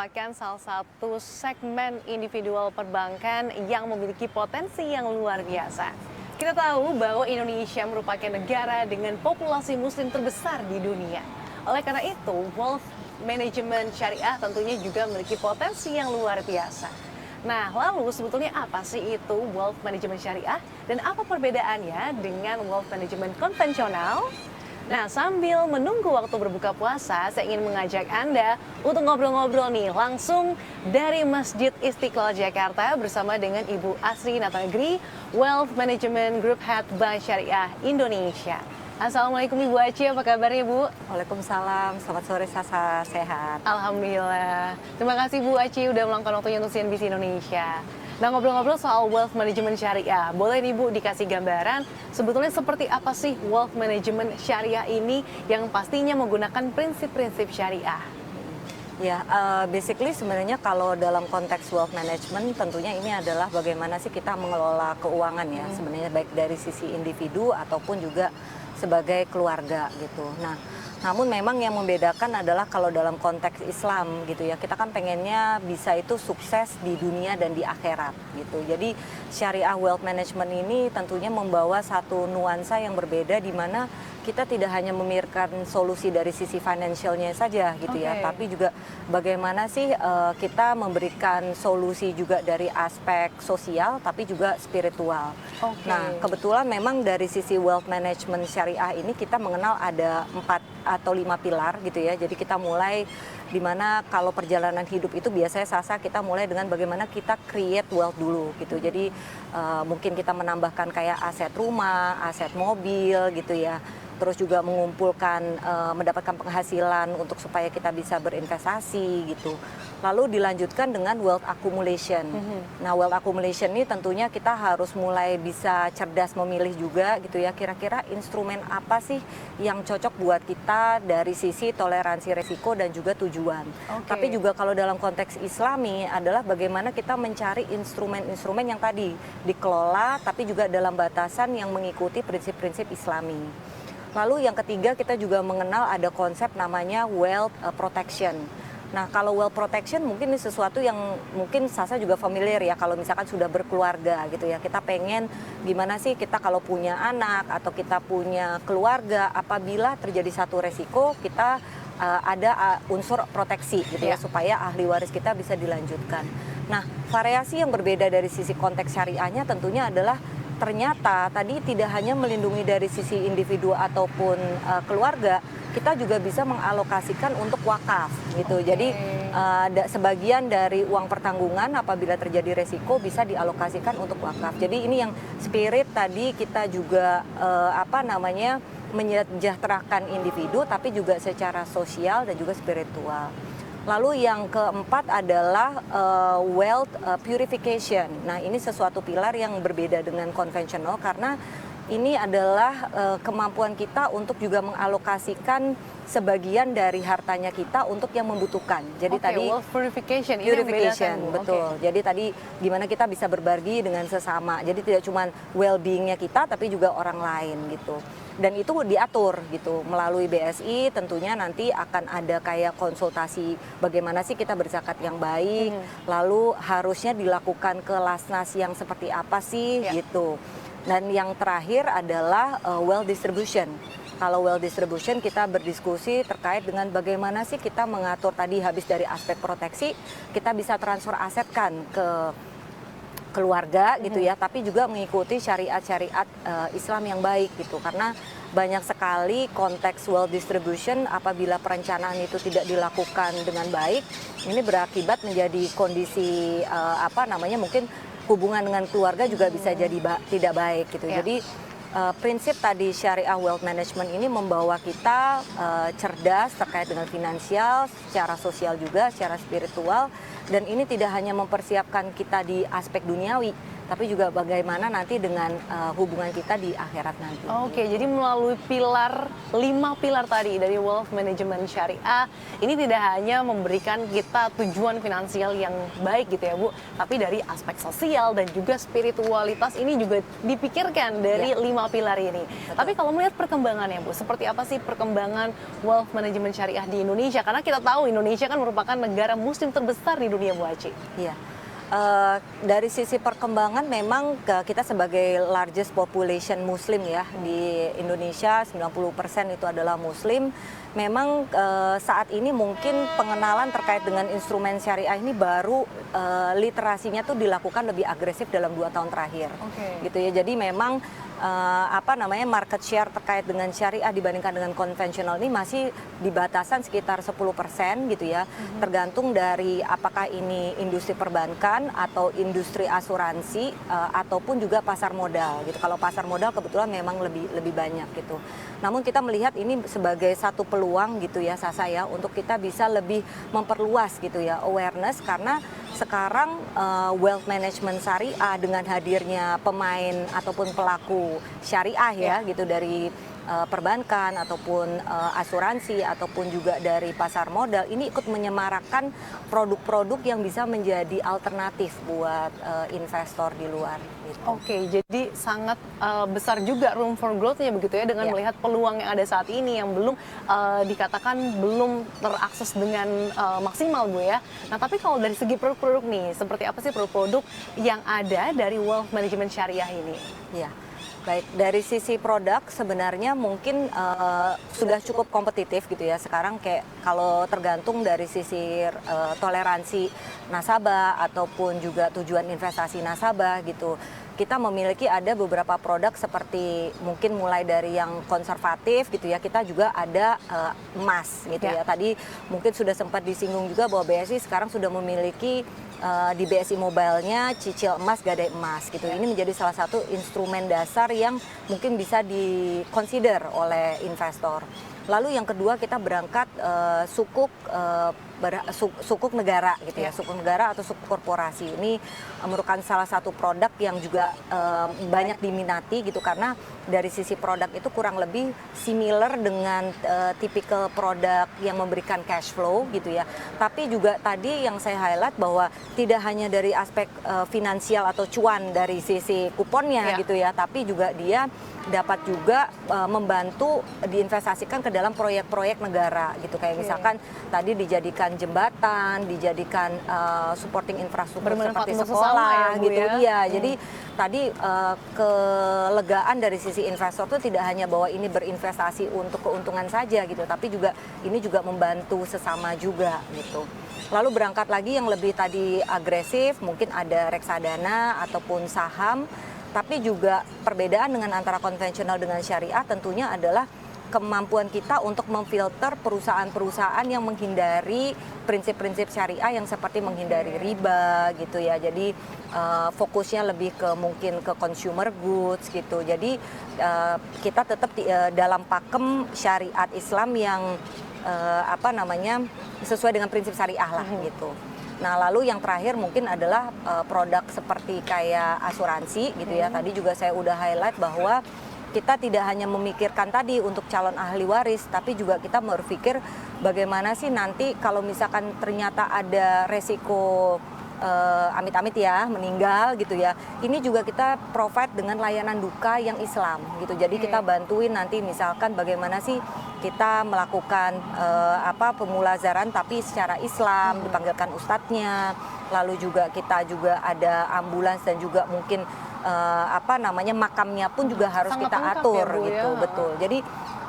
merupakan salah satu segmen individual perbankan yang memiliki potensi yang luar biasa. Kita tahu bahwa Indonesia merupakan negara dengan populasi muslim terbesar di dunia. Oleh karena itu, wealth management syariah tentunya juga memiliki potensi yang luar biasa. Nah, lalu sebetulnya apa sih itu wealth management syariah dan apa perbedaannya dengan wealth management konvensional? Nah, sambil menunggu waktu berbuka puasa, saya ingin mengajak Anda untuk ngobrol-ngobrol nih langsung dari Masjid Istiqlal Jakarta bersama dengan Ibu Asri Natanegri, Wealth Management Group Head Bank Syariah Indonesia. Assalamualaikum Ibu Aci, apa kabarnya Bu? Waalaikumsalam, selamat sore Sasa, sehat. Alhamdulillah. Terima kasih Bu Aci udah meluangkan waktunya untuk CNBC Indonesia. Nah, ngobrol-ngobrol soal wealth management syariah, boleh nih Bu dikasih gambaran sebetulnya seperti apa sih wealth management syariah ini yang pastinya menggunakan prinsip-prinsip syariah? Ya, basically sebenarnya kalau dalam konteks wealth management tentunya ini adalah bagaimana sih kita mengelola keuangan ya, sebenarnya baik dari sisi individu ataupun juga sebagai keluarga gitu. Nah, namun memang yang membedakan adalah kalau dalam konteks Islam gitu ya, kita kan pengennya bisa itu sukses di dunia dan di akhirat gitu. Jadi syariah wealth management ini tentunya membawa satu nuansa yang berbeda di mana kita tidak hanya memikirkan solusi dari sisi financialnya saja gitu ya, tapi juga bagaimana sih kita memberikan solusi juga dari aspek sosial tapi juga spiritual. Nah, kebetulan memang dari sisi wealth management syariah ini kita mengenal ada 4 atau 5 pilar gitu ya. Jadi kita mulai di mana kalau perjalanan hidup itu biasanya Sasa kita mulai dengan bagaimana kita create wealth dulu gitu. Jadi mungkin kita menambahkan kayak aset rumah, aset mobil gitu ya. Terus juga mengumpulkan, mendapatkan penghasilan untuk supaya kita bisa berinvestasi gitu. Lalu dilanjutkan dengan wealth accumulation. Nah, wealth accumulation ini tentunya kita harus mulai bisa cerdas memilih juga gitu ya. Kira-kira instrumen apa sih yang cocok buat kita dari sisi toleransi resiko dan juga tujuan. Tapi juga kalau dalam konteks Islami adalah bagaimana kita mencari instrumen-instrumen yang tadi dikelola tapi juga dalam batasan yang mengikuti prinsip-prinsip Islami. Lalu yang ketiga kita juga mengenal ada konsep namanya wealth protection. Nah, kalau wealth protection mungkin ini sesuatu yang mungkin Sasa juga familiar ya kalau misalkan sudah berkeluarga gitu ya. Kita pengen gimana sih kita kalau punya anak atau kita punya keluarga apabila terjadi satu resiko kita ada unsur proteksi gitu ya supaya ahli waris kita bisa dilanjutkan. Nah, variasi yang berbeda dari sisi konteks syariahnya tentunya adalah ternyata tadi tidak hanya melindungi dari sisi individu ataupun keluarga, kita juga bisa mengalokasikan untuk wakaf gitu. Jadi sebagian dari uang pertanggungan apabila terjadi resiko bisa dialokasikan untuk wakaf. Jadi ini yang spirit tadi kita juga menyejahterakan individu tapi juga secara sosial dan juga spiritual. Lalu yang keempat adalah wealth purification. Nah, ini sesuatu pilar yang berbeda dengan konvensional karena ini adalah kemampuan kita untuk juga mengalokasikan sebagian dari hartanya kita untuk yang membutuhkan. Jadi tadi wealth purification, purification betul. Jadi tadi gimana kita bisa berbagi dengan sesama. Jadi tidak cuma well-beingnya kita tapi juga orang lain gitu. Dan itu diatur gitu melalui BSI tentunya nanti akan ada kayak konsultasi bagaimana sih kita berzakat yang baik, lalu harusnya dilakukan ke lasnas yang seperti apa sih gitu. Dan yang terakhir adalah wealth distribution. Kalau wealth distribution kita berdiskusi terkait dengan bagaimana sih kita mengatur tadi habis dari aspek proteksi, kita bisa transfer aset kan ke keluarga gitu ya, tapi juga mengikuti syariat-syariat Islam yang baik gitu. Karena banyak sekali konteks wealth distribution apabila perencanaan itu tidak dilakukan dengan baik, ini berakibat menjadi kondisi mungkin hubungan dengan keluarga juga bisa jadi tidak baik gitu. Jadi prinsip tadi syariah wealth management ini membawa kita cerdas terkait dengan finansial, secara sosial juga, secara spiritual, dan ini tidak hanya mempersiapkan kita di aspek duniawi, tapi juga bagaimana nanti dengan hubungan kita di akhirat nanti. Oke, jadi melalui 5 pilar tadi dari wealth management syariah, ini tidak hanya memberikan kita tujuan finansial yang baik gitu ya Bu, tapi dari aspek sosial dan juga spiritualitas ini juga dipikirkan dari 5 pilar ini. Betul. Tapi kalau melihat perkembangannya Bu, seperti apa sih perkembangan wealth management syariah di Indonesia? Karena kita tahu Indonesia kan merupakan negara muslim terbesar di dunia Bu Aci. Iya. Dari sisi perkembangan memang kita sebagai largest population muslim ya di Indonesia, 90% itu adalah muslim. Memang saat ini mungkin pengenalan terkait dengan instrumen syariah ini baru literasinya tuh dilakukan lebih agresif dalam 2 tahun terakhir. Gitu ya. Jadi memang market share terkait dengan syariah dibandingkan dengan konvensional ini masih di batasan sekitar 10% gitu ya. Tergantung dari apakah ini industri perbankan atau industri asuransi ataupun juga pasar modal gitu. Kalau pasar modal kebetulan memang lebih banyak gitu. Namun kita melihat ini sebagai satu peluang gitu ya Sasa ya, untuk kita bisa lebih memperluas gitu ya awareness, karena sekarang wealth management syariah dengan hadirnya pemain ataupun pelaku syariah ya gitu dari perbankan ataupun asuransi ataupun juga dari pasar modal, ini ikut menyemarakkan produk-produk yang bisa menjadi alternatif buat investor di luar. Gitu. Oke, jadi sangat besar juga room for growth-nya begitu ya, dengan melihat peluang yang ada saat ini yang belum dikatakan belum terakses dengan maksimal Bu ya. Nah tapi kalau dari segi produk-produk nih, seperti apa sih produk-produk yang ada dari wealth management syariah ini? Ya. Baik, dari sisi produk sebenarnya mungkin sudah cukup kompetitif gitu ya. Sekarang kayak kalau tergantung dari sisi toleransi nasabah ataupun juga tujuan investasi nasabah gitu. Kita memiliki ada beberapa produk seperti mungkin mulai dari yang konservatif gitu ya. Kita juga ada emas gitu ya. Tadi mungkin sudah sempat disinggung juga bahwa BSI sekarang sudah memiliki di BSI Mobile-nya cicil emas, gadai emas gitu. Ini menjadi salah satu instrumen dasar yang mungkin bisa di-consider oleh investor. Lalu yang kedua kita berangkat sukuk negara gitu ya, sukuk negara atau sukuk korporasi. Ini merupakan salah satu produk yang juga banyak diminati gitu, karena dari sisi produk itu kurang lebih similar dengan tipikal produk yang memberikan cash flow gitu ya. Tapi juga tadi yang saya highlight bahwa tidak hanya dari aspek finansial atau cuan dari sisi kuponnya gitu ya, tapi juga dia dapat juga membantu diinvestasikan ke dalam proyek-proyek negara gitu, kayak misalkan tadi dijadikan jembatan, dijadikan supporting infrastruktur seperti sekolah ya, gitu. Iya, jadi tadi kelegaan dari sisi investor itu tidak hanya bahwa ini berinvestasi untuk keuntungan saja gitu, tapi juga ini juga membantu sesama juga gitu. Lalu berangkat lagi yang lebih tadi agresif, mungkin ada reksadana ataupun saham. Tapi juga perbedaan dengan antara konvensional dengan syariah tentunya adalah kemampuan kita untuk memfilter perusahaan-perusahaan yang menghindari prinsip-prinsip syariah yang seperti menghindari riba gitu ya. Jadi fokusnya lebih ke mungkin ke consumer goods gitu. Jadi kita tetap dalam pakem syariat Islam yang sesuai dengan prinsip syariah lah gitu. Nah lalu yang terakhir mungkin adalah produk seperti kayak asuransi gitu ya. Tadi juga saya udah highlight bahwa kita tidak hanya memikirkan tadi untuk calon ahli waris, tapi juga kita berpikir bagaimana sih nanti kalau misalkan ternyata ada resiko amit-amit ya meninggal gitu ya. Ini juga kita provide dengan layanan duka yang Islam gitu. Jadi kita bantuin nanti misalkan bagaimana sih kita melakukan pemulazaran tapi secara Islam, dipanggilkan ustadznya. Lalu juga kita juga ada ambulans dan juga mungkin makamnya pun juga harus sangat kita lengkap atur ya, Bu, gitu, ya. betul. Jadi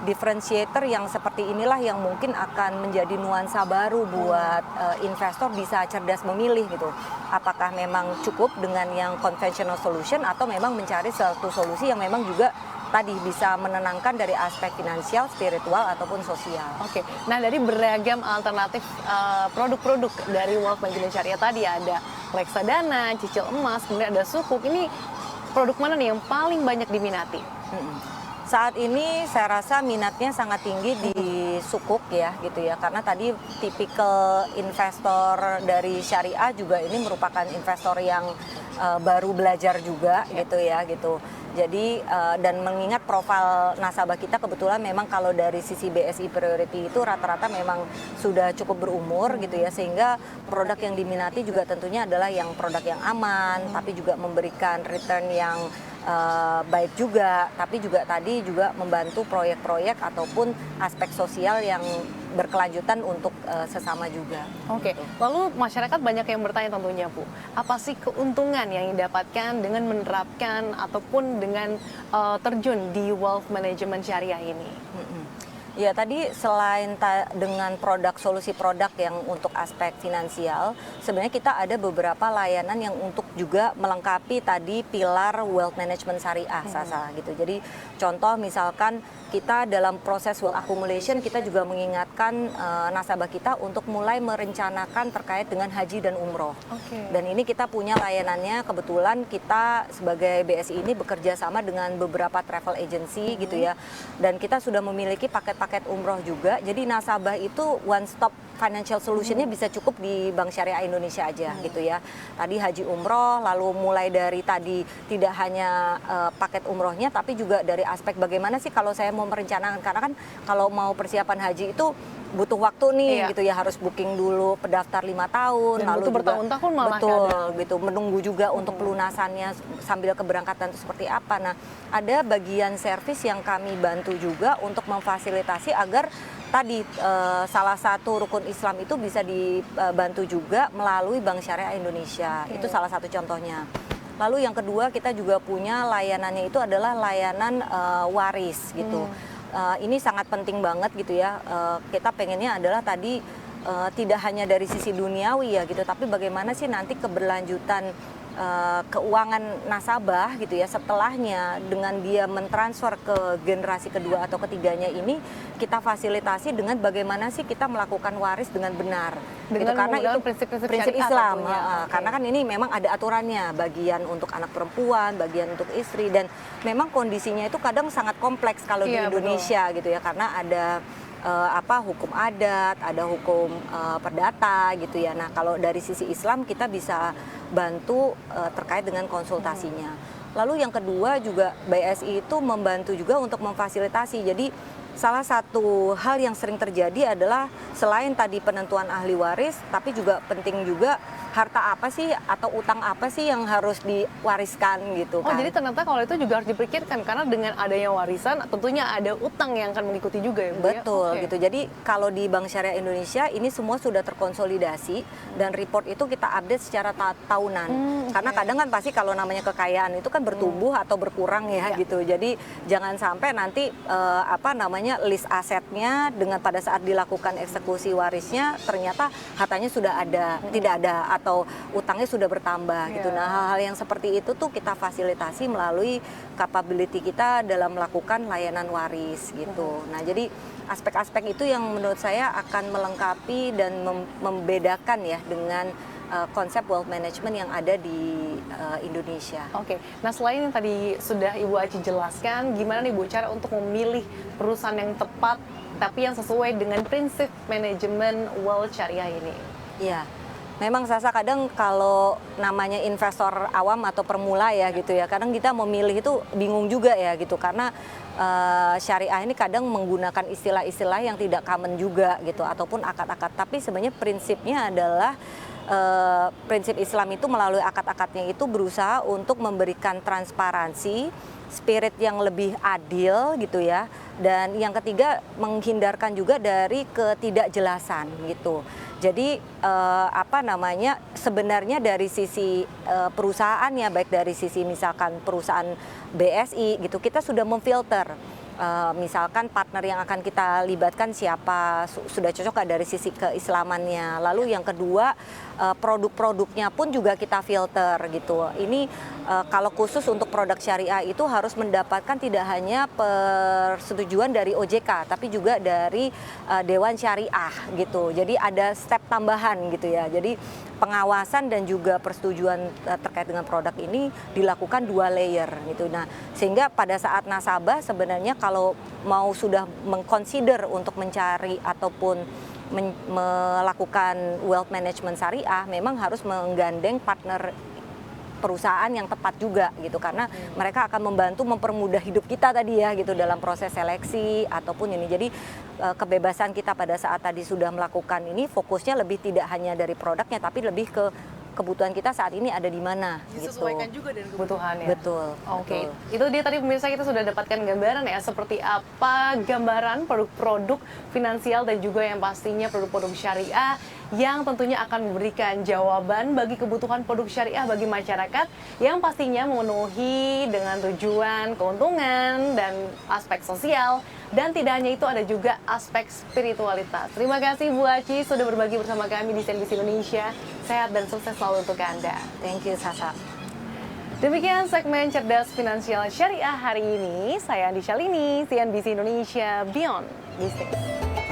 differentiator yang seperti inilah yang mungkin akan menjadi nuansa baru buat investor bisa cerdas memilih gitu. Apakah memang cukup dengan yang conventional solution atau memang mencari satu solusi yang memang juga tadi bisa menenangkan dari aspek finansial, spiritual ataupun sosial. Oke, nah dari beragam alternatif produk-produk dari wealth management syariah tadi ada reksadana, cicil emas, kemudian ada sukuk. Ini produk mana nih yang paling banyak diminati? Saat ini saya rasa minatnya sangat tinggi di sukuk ya gitu ya, karena tadi tipikal investor dari syariah juga ini merupakan investor yang baru belajar juga gitu ya gitu. Jadi dan mengingat profil nasabah kita kebetulan memang kalau dari sisi BSI Priority itu rata-rata memang sudah cukup berumur gitu ya, sehingga produk yang diminati juga tentunya adalah yang produk yang aman, tapi juga memberikan return yang baik juga, tapi juga tadi juga membantu proyek-proyek ataupun aspek sosial yang berkelanjutan untuk sesama juga. Oke, lalu masyarakat banyak yang bertanya tentunya Bu, apa sih keuntungan yang didapatkan dengan menerapkan ataupun dengan terjun di wealth management syariah ini? Ya tadi selain dengan produk solusi produk yang untuk aspek finansial, sebenarnya kita ada beberapa layanan yang untuk juga melengkapi tadi pilar wealth management syariah Sasa gitu. Jadi contoh misalkan kita dalam proses wealth accumulation kita juga mengingatkan nasabah kita untuk mulai merencanakan terkait dengan haji dan umroh. Dan ini kita punya layanannya, kebetulan kita sebagai BSI ini bekerja sama dengan beberapa travel agency gitu ya. Dan kita sudah memiliki paket umroh juga, jadi nasabah itu one stop financial solutionnya bisa cukup di Bank Syariah Indonesia aja gitu ya. Tadi haji umroh, lalu mulai dari tadi tidak hanya paket umrohnya, tapi juga dari aspek bagaimana sih kalau saya mau merencanakan, karena kan kalau mau persiapan haji itu butuh waktu nih gitu ya, harus booking dulu pendaftar 5 tahun, dan lalu butuh bertahun-tahun malah gitu, menunggu juga untuk pelunasannya sambil keberangkatan itu seperti apa. Nah, ada bagian servis yang kami bantu juga untuk memfasilitasi agar tadi salah satu rukun Islam itu bisa dibantu juga melalui Bank Syariah Indonesia. Itu salah satu contohnya. Lalu yang kedua kita juga punya layanannya itu adalah layanan waris gitu. Ini sangat penting banget gitu ya. Kita pengennya adalah tadi tidak hanya dari sisi duniawi ya gitu, tapi bagaimana sih nanti keberlanjutan keuangan nasabah gitu ya setelahnya, dengan dia mentransfer ke generasi kedua atau ketiganya ini kita fasilitasi dengan bagaimana sih kita melakukan waris dengan benar gitu, karena itu prinsip Islam karena kan ini memang ada aturannya, bagian untuk anak perempuan, bagian untuk istri, dan memang kondisinya itu kadang sangat kompleks kalau di Indonesia gitu ya, karena ada hukum adat, ada hukum perdata gitu ya. Nah, kalau dari sisi Islam kita bisa bantu terkait dengan konsultasinya. Lalu yang kedua juga BSI itu membantu juga untuk memfasilitasi. Jadi salah satu hal yang sering terjadi adalah selain tadi penentuan ahli waris, tapi juga penting juga harta apa sih atau utang apa sih yang harus diwariskan gitu kan. Oh, jadi ternyata kalau itu juga harus dipikirkan, karena dengan adanya warisan tentunya ada utang yang akan mengikuti juga ya Bu. Betul gitu. Jadi kalau di Bank Syariah Indonesia ini semua sudah terkonsolidasi dan report itu kita update secara tahunan. Karena kadang kan pasti kalau namanya kekayaan itu kan bertumbuh atau berkurang ya gitu. Jadi jangan sampai nanti list asetnya dengan pada saat dilakukan eksekusi warisnya ternyata hartanya sudah ada, tidak ada, atau utangnya sudah bertambah gitu. Nah, hal-hal yang seperti itu tuh kita fasilitasi melalui capability kita dalam melakukan layanan waris gitu. Nah, jadi aspek-aspek itu yang menurut saya akan melengkapi dan membedakan ya dengan konsep wealth management yang ada di Indonesia. Oke, nah selain yang tadi sudah Ibu Aci jelaskan, gimana nih Bu cara untuk memilih perusahaan yang tepat tapi yang sesuai dengan prinsip manajemen wealth syariah ini? Iya. Memang Sasa kadang kalau namanya investor awam atau permula ya gitu ya, kadang kita memilih itu bingung juga ya gitu, karena syariah ini kadang menggunakan istilah-istilah yang tidak common juga gitu, ataupun akad-akad. Tapi sebenarnya prinsipnya adalah prinsip Islam itu melalui akad-akadnya itu berusaha untuk memberikan transparansi, spirit yang lebih adil gitu ya, dan yang ketiga menghindarkan juga dari ketidakjelasan gitu. Jadi sebenarnya dari sisi perusahaannya, baik dari sisi misalkan perusahaan BSI gitu, kita sudah memfilter misalkan partner yang akan kita libatkan siapa, sudah cocok gak dari sisi keislamannya. Lalu yang kedua produk-produknya pun juga kita filter gitu. Ini kalau khusus untuk produk syariah itu harus mendapatkan tidak hanya persetujuan dari OJK tapi juga dari Dewan Syariah gitu. Jadi ada step tambahan gitu ya. Jadi pengawasan dan juga persetujuan terkait dengan produk ini dilakukan 2 layer gitu. Nah, sehingga pada saat nasabah sebenarnya kalau mau sudah mengconsider untuk mencari ataupun melakukan wealth management syariah, memang harus menggandeng partner perusahaan yang tepat juga gitu, karena mereka akan membantu mempermudah hidup kita tadi ya gitu dalam proses seleksi ataupun ini. Jadi kebebasan kita pada saat tadi sudah melakukan ini, fokusnya lebih tidak hanya dari produknya tapi lebih ke kebutuhan kita saat ini ada di mana gitu. Disesuaikan juga dengan kebutuhannya. Betul. Oke, betul. itu dia tadi pemirsa, kita sudah dapatkan gambaran ya seperti apa gambaran produk-produk finansial dan juga yang pastinya produk-produk syariah yang tentunya akan memberikan jawaban bagi kebutuhan produk syariah bagi masyarakat yang pastinya memenuhi dengan tujuan keuntungan dan aspek sosial, dan tidak hanya itu ada juga aspek spiritualitas. Terima kasih Bu Aci sudah berbagi bersama kami di CNBC Indonesia. Sehat dan sukses selalu untuk Anda. Thank you Sasa. Demikian segmen Cerdas Finansial Syariah hari ini. Saya Andi Shalini, CNBC Indonesia Beyond Business.